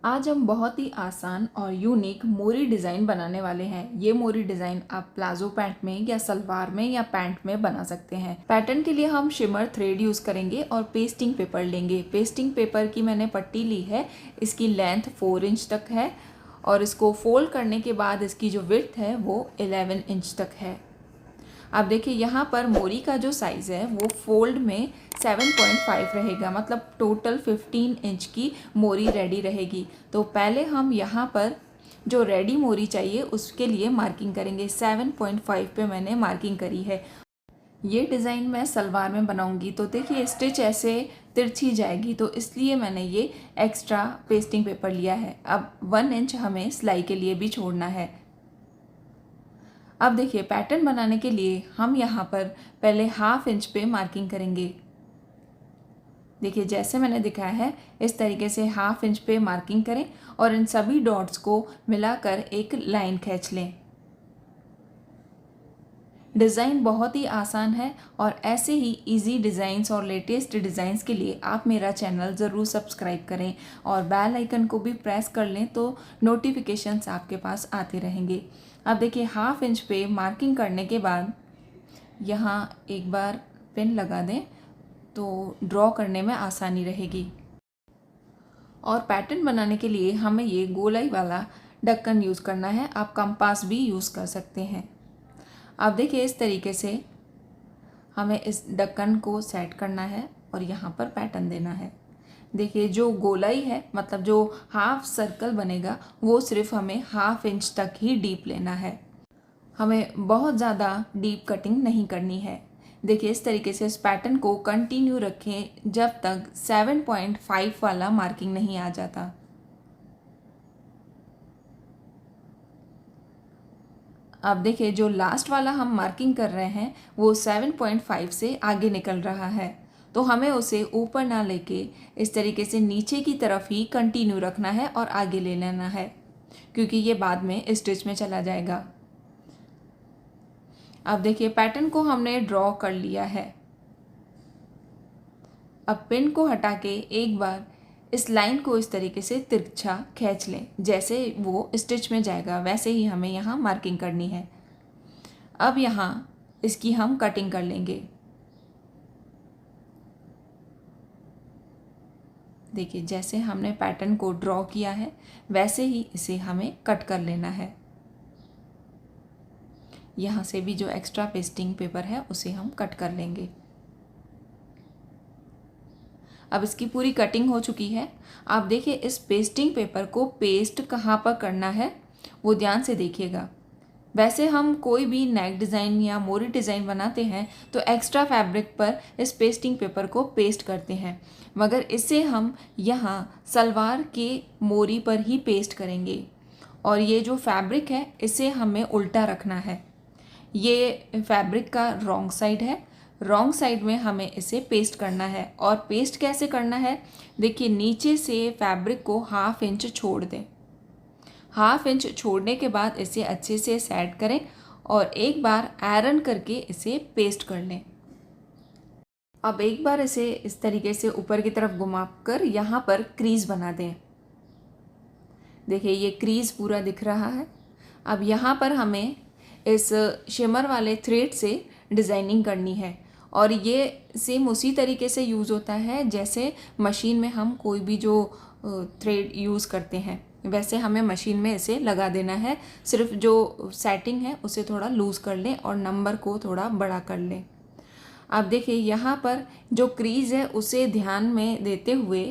आज हम बहुत ही आसान और यूनिक मोरी डिज़ाइन बनाने वाले हैं। ये मोरी डिज़ाइन आप प्लाजो पैंट में या सलवार में या पैंट में बना सकते हैं। पैटर्न के लिए हम शिमर थ्रेड यूज़ करेंगे और पेस्टिंग पेपर लेंगे। पेस्टिंग पेपर की मैंने पट्टी ली है, इसकी लेंथ 4 इंच तक है और इसको फोल्ड करने के बाद इसकी जो विड्थ है वो 11 इंच तक है। आप देखिए यहाँ पर मोरी का जो साइज़ है वो फोल्ड में 7.5 रहेगा, मतलब टोटल 15 इंच की मोरी रेडी रहेगी। तो पहले हम यहाँ पर जो रेडी मोरी चाहिए उसके लिए मार्किंग करेंगे। 7.5 पे मैंने मार्किंग करी है। ये डिज़ाइन मैं सलवार में बनाऊंगी तो देखिए स्टिच ऐसे तिरछी जाएगी, तो इसलिए मैंने ये एक्स्ट्रा पेस्टिंग पेपर लिया है। अब 1 इंच हमें सिलाई के लिए भी छोड़ना है। अब देखिए पैटर्न बनाने के लिए हम यहाँ पर पहले ½ इंच पे मार्किंग करेंगे। देखिए जैसे मैंने दिखाया है इस तरीके से ½ इंच पे मार्किंग करें और इन सभी डॉट्स को मिलाकर एक लाइन खींच लें। डिज़ाइन बहुत ही आसान है और ऐसे ही इजी डिज़ाइंस और लेटेस्ट डिज़ाइंस के लिए आप मेरा चैनल ज़रूर सब्सक्राइब करें और बेल आइकन को भी प्रेस कर लें तो नोटिफिकेशंस आपके पास आते रहेंगे। अब देखिए ½ इंच पे मार्किंग करने के बाद यहाँ एक बार पिन लगा दें तो ड्रॉ करने में आसानी रहेगी। और पैटर्न बनाने के लिए हमें ये गोलाई वाला ढक्कन यूज़ करना है। आप कंपास भी यूज़ कर सकते हैं। अब देखिए इस तरीके से हमें इस ढक्कन को सेट करना है और यहाँ पर पैटर्न देना है। देखिए जो गोलाई है, मतलब जो हाफ सर्कल बनेगा वो सिर्फ हमें ½ इंच तक ही डीप लेना है। हमें बहुत ज़्यादा डीप कटिंग नहीं करनी है। देखिए इस तरीके से इस पैटर्न को कंटिन्यू रखें जब तक 7.5 वाला मार्किंग नहीं आ जाता। अब देखिए जो लास्ट वाला हम मार्किंग कर रहे हैं वो 7.5 से आगे निकल रहा है, तो हमें उसे ऊपर ना लेके इस तरीके से नीचे की तरफ ही कंटिन्यू रखना है और आगे ले लेना है, क्योंकि ये बाद में स्टिच में चला जाएगा। अब देखिए पैटर्न को हमने ड्रॉ कर लिया है। अब पिन को हटा के एक बार इस लाइन को इस तरीके से तिरछा खींच लें। जैसे वो स्टिच में जाएगा वैसे ही हमें यहाँ मार्किंग करनी है। अब यहाँ इसकी हम कटिंग कर लेंगे। देखिए जैसे हमने पैटर्न को ड्रॉ किया है वैसे ही इसे हमें कट कर लेना है। यहाँ से भी जो एक्स्ट्रा पेस्टिंग पेपर है उसे हम कट कर लेंगे। अब इसकी पूरी कटिंग हो चुकी है। आप देखिए इस पेस्टिंग पेपर को पेस्ट कहाँ पर करना है वो ध्यान से देखिएगा। वैसे हम कोई भी नेक डिज़ाइन या मोरी डिज़ाइन बनाते हैं तो एक्स्ट्रा फैब्रिक पर इस पेस्टिंग पेपर को पेस्ट करते हैं, मगर इसे हम यहाँ सलवार के मोरी पर ही पेस्ट करेंगे। और ये जो फैब्रिक है इसे हमें उल्टा रखना है। ये फैब्रिक का रॉन्ग साइड है, रॉन्ग साइड में हमें इसे पेस्ट करना है। और पेस्ट कैसे करना है, देखिए नीचे से फैब्रिक को ½ इंच छोड़ दें। ½ इंच छोड़ने के बाद इसे अच्छे से सेट करें और एक बार आयरन करके इसे पेस्ट कर लें। अब एक बार इसे इस तरीके से ऊपर की तरफ घुमाकर यहाँ पर क्रीज बना दें। देखिए ये क्रीज पूरा दिख रहा है। अब यहाँ पर हमें इस शिमर वाले थ्रेड से डिज़ाइनिंग करनी है और ये सेम उसी तरीके से यूज़ होता है जैसे मशीन में हम कोई भी जो थ्रेड यूज़ करते हैं वैसे हमें मशीन में इसे लगा देना है। सिर्फ जो सेटिंग है उसे थोड़ा लूज़ कर लें और नंबर को थोड़ा बड़ा कर लें। अब देखिए यहाँ पर जो क्रीज है उसे ध्यान में देते हुए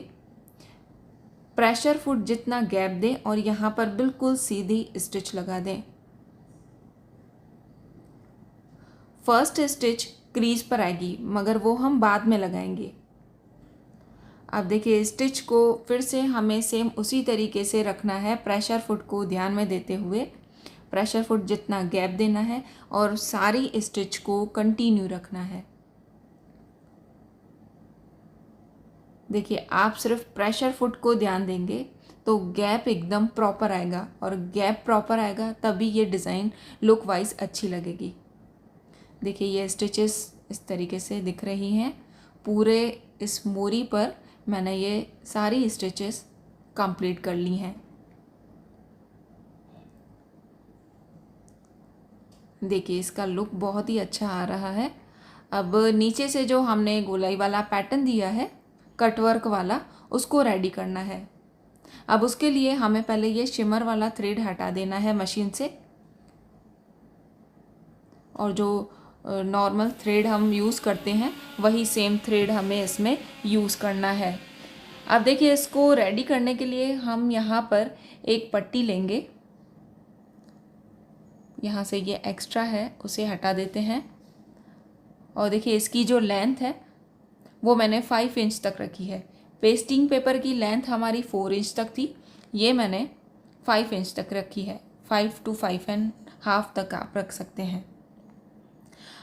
प्रेशर फुट जितना गैप दें और यहाँ पर बिल्कुल सीधी स्टिच लगा दें। फर्स्ट स्टिच क्रीज पर आएगी मगर वो हम बाद में लगाएंगे। अब देखिए स्टिच को फिर से हमें सेम उसी तरीके से रखना है, प्रेशर फुट को ध्यान में देते हुए प्रेशर फुट जितना गैप देना है और सारी स्टिच को कंटिन्यू रखना है। देखिए आप सिर्फ प्रेशर फुट को ध्यान देंगे तो गैप एकदम प्रॉपर आएगा और गैप प्रॉपर आएगा तभी ये डिज़ाइन लुक वाइज अच्छी लगेगी। देखिए ये स्टिचेस इस तरीके से दिख रही हैं। पूरे इस मोरी पर मैंने ये सारी स्टिचेस कंप्लीट कर ली हैं। देखिए इसका लुक बहुत ही अच्छा आ रहा है। अब नीचे से जो हमने गोलाई वाला पैटर्न दिया है कटवर्क वाला, उसको रेडी करना है। अब उसके लिए हमें पहले ये शिमर वाला थ्रेड हटा देना है मशीन से, और जो नॉर्मल थ्रेड हम यूज़ करते हैं वही सेम थ्रेड हमें इसमें यूज़ करना है। अब देखिए इसको रेडी करने के लिए हम यहाँ पर एक पट्टी लेंगे, यहाँ से ये एक्स्ट्रा है उसे हटा देते हैं। और देखिए इसकी जो लेंथ है वो मैंने 5 इंच तक रखी है। पेस्टिंग पेपर की लेंथ हमारी 4 इंच तक थी, ये मैंने 5 इंच तक रखी है। 5 to 5.5 तक आप रख सकते हैं।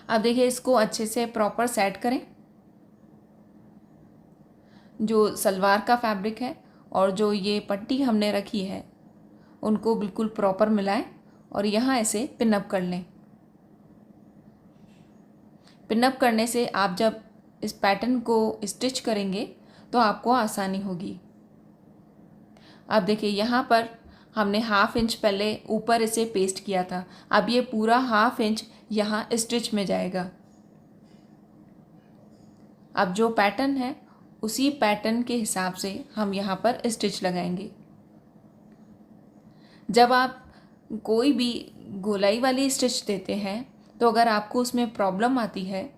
अब देखिए इसको अच्छे से प्रॉपर सेट करें। जो सलवार का फैब्रिक है और जो ये पट्टी हमने रखी है उनको बिल्कुल प्रॉपर मिलाएं और यहाँ ऐसे पिनअप कर लें। पिनअप करने से आप जब इस पैटर्न को स्टिच करेंगे तो आपको आसानी होगी। अब देखिए यहाँ पर हमने 1/2 इंच पहले ऊपर इसे पेस्ट किया था, अब ये पूरा 1/2 इंच यहाँ स्टिच में जाएगा। अब जो पैटर्न है उसी पैटर्न के हिसाब से हम यहाँ पर स्टिच लगाएंगे। जब आप कोई भी गोलाई वाली स्टिच देते हैं तो अगर आपको उसमें प्रॉब्लम आती है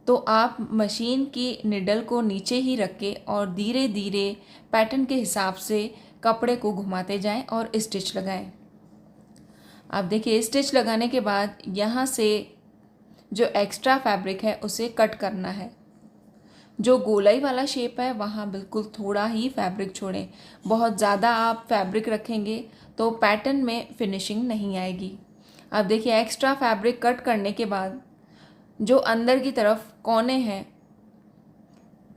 तो आप मशीन की निडल को नीचे ही रख के और धीरे धीरे पैटर्न के हिसाब से कपड़े को घुमाते जाएं और स्टिच लगाएं। अब देखिए स्टिच लगाने के बाद यहाँ से जो एक्स्ट्रा फैब्रिक है उसे कट करना है। जो गोलाई वाला शेप है वहाँ बिल्कुल थोड़ा ही फैब्रिक छोड़ें, बहुत ज़्यादा आप फैब्रिक रखेंगे तो पैटर्न में फिनिशिंग नहीं आएगी। अब देखिए एक्स्ट्रा फैब्रिक कट करने के बाद जो अंदर की तरफ कोने हैं,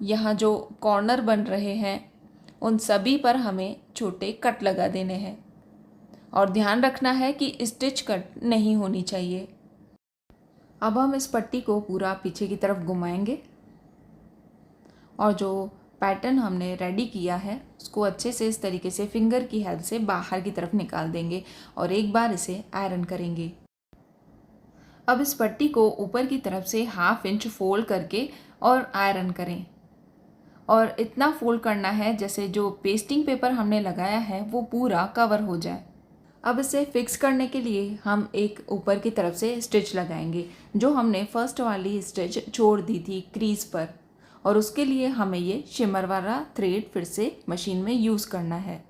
यहाँ जो कॉर्नर बन रहे हैं उन सभी पर हमें छोटे कट लगा देने हैं और ध्यान रखना है कि स्टिच कट नहीं होनी चाहिए। अब हम इस पट्टी को पूरा पीछे की तरफ घुमाएंगे और जो पैटर्न हमने रेडी किया है उसको अच्छे से इस तरीके से फिंगर की हेल्प से बाहर की तरफ निकाल देंगे और एक बार इसे आयरन करेंगे। अब इस पट्टी को ऊपर की तरफ से 1/2 इंच फोल्ड करके और आयरन करें, और इतना फोल्ड करना है जैसे जो पेस्टिंग पेपर हमने लगाया है वो पूरा कवर हो जाए। अब इसे फिक्स करने के लिए हम एक ऊपर की तरफ से स्टिच लगाएंगे जो हमने फर्स्ट वाली स्टिच छोड़ दी थी क्रीज पर, और उसके लिए हमें ये शिमर वाला थ्रेड फिर से मशीन में यूज़ करना है।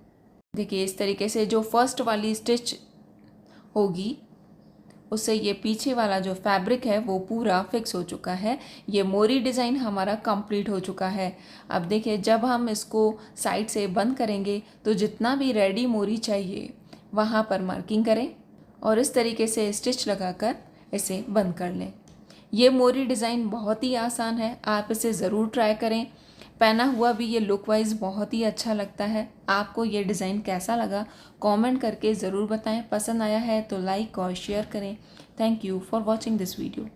देखिए इस तरीके से जो फर्स्ट वाली स्टिच होगी उससे ये पीछे वाला जो फैब्रिक है वो पूरा फिक्स हो चुका है। ये मोरी डिज़ाइन हमारा कंप्लीट हो चुका है। अब देखिए जब हम इसको साइड से बंद करेंगे तो जितना भी रेडी मोरी चाहिए वहाँ पर मार्किंग करें और इस तरीके से स्टिच लगाकर इसे बंद कर लें। ये मोरी डिज़ाइन बहुत ही आसान है, आप इसे ज़रूर ट्राई करें। पहना हुआ भी ये लुक वाइज बहुत ही अच्छा लगता है। आपको ये डिज़ाइन कैसा लगा कमेंट करके ज़रूर बताएं। पसंद आया है तो लाइक और शेयर करें। Thank you for watching this video.